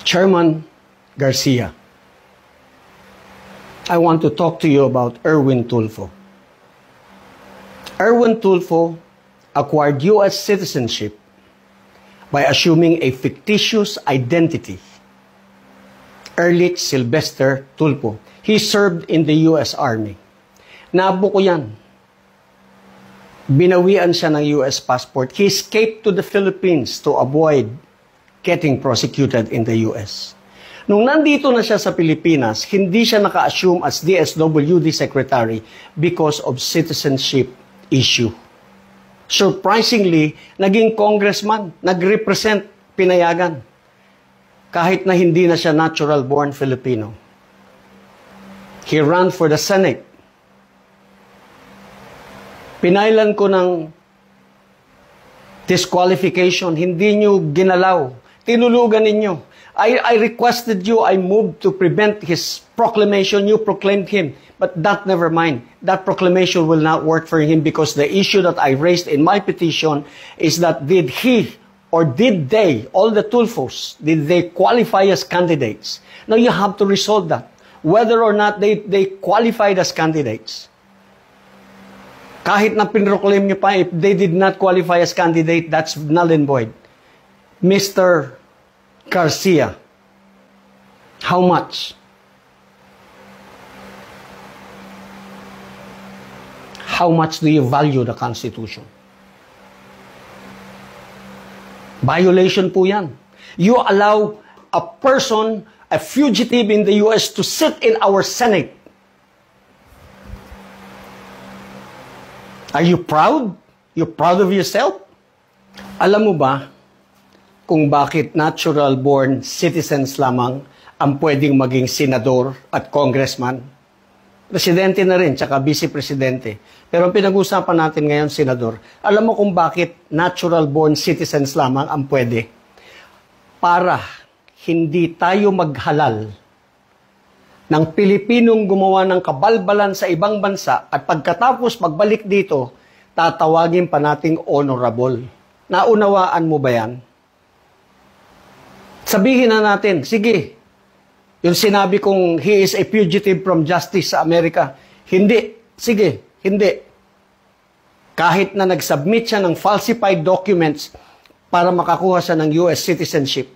Chairman Garcia, I want to talk to you about Erwin Tulfo. Erwin Tulfo acquired U.S. citizenship by assuming a fictitious identity. Erlich Sylvester Tulfo. He served in the U.S. Army. Nabuko yan. Binawian siya ng U.S. passport. He escaped to the Philippines to avoid getting prosecuted in the U.S. Nung nandito na siya sa Pilipinas, hindi siya naka-assume as DSWD Secretary because of citizenship issue. Surprisingly, naging congressman, nag-represent, pinayagan. Kahit na hindi na siya natural-born Filipino. He ran for the Senate. Pinailan ko ng disqualification, hindi nyo ginalaw. Tinulugan ninyo. I requested you, I moved to prevent his proclamation. You proclaimed him. But that never mind. That proclamation will not work for him because the issue that I raised in my petition is that did he or did they, all the Tulfos, did they qualify as candidates? Now you have to resolve that. Whether or not they qualified as candidates. Kahit na pinroclaim nyo pa, if they did not qualify as candidate, that's null and void. Mr. Garcia, how much? How much do you value the Constitution? Violation po yan. You allow a person, a fugitive in the U.S. to sit in our Senate. Are you proud? You're proud of yourself? Alam mo ba kung bakit natural-born citizens lamang ang pwedeng maging senador at congressman? Presidente na rin, tsaka vice-presidente. Pero ang pinag-usapan natin ngayon, senador, alam mo kung bakit natural-born citizens lamang ang pwede? Para hindi tayo maghalal ng Pilipinong gumawa ng kabalbalan sa ibang bansa at pagkatapos pagbalik dito, tatawagin pa nating honorable. Naunawaan mo ba yan? Sabihin na natin, sige, yung sinabi kong he is a fugitive from justice sa Amerika, hindi, sige, hindi. Kahit na nag-submit siya ng falsified documents para makakuha siya ng US citizenship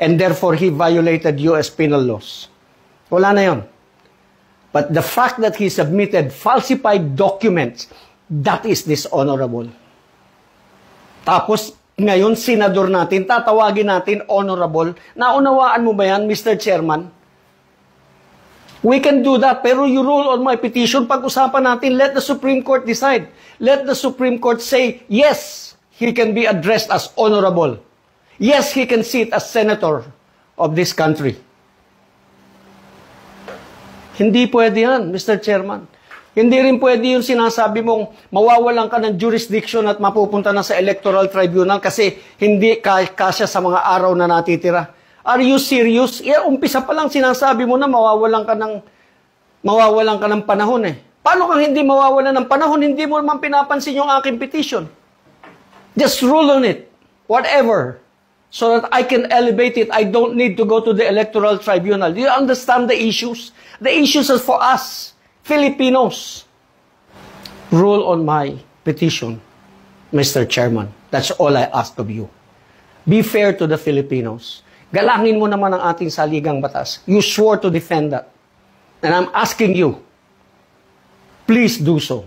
and therefore he violated US penal laws. Wala na yun. But the fact that he submitted falsified documents, that is dishonorable. Tapos, ngayon, senador natin, tatawagin natin honorable. Naunawaan mo ba yan, Mr. Chairman? We can do that, pero you rule on my petition. Pag-usapan natin, let the Supreme Court decide. Let the Supreme Court say, yes, he can be addressed as honorable. Yes, he can sit as senator of this country. Hindi pwede yan, Mr. Chairman. Hindi rin pwede yung sinasabi mong mawawalan ka ng jurisdiction at mapupunta na sa Electoral Tribunal kasi hindi kasya sa mga araw na natitira. Are you serious? Umpisa pa lang sinasabi mo na mawawalan ka ng panahon eh. Paano kang hindi mawawalan ng panahon? Hindi mo naman pinapansin yung aking petition. Just rule on it. Whatever. So that I can elevate it. I don't need to go to the Electoral Tribunal. Do you understand the issues? The issues are for us, Filipinos. Rule on my petition, Mr. Chairman. That's all I ask of you. Be fair to the Filipinos. Galangin mo naman ang ating saligang batas. You swore to defend that. And I'm asking you, please do so.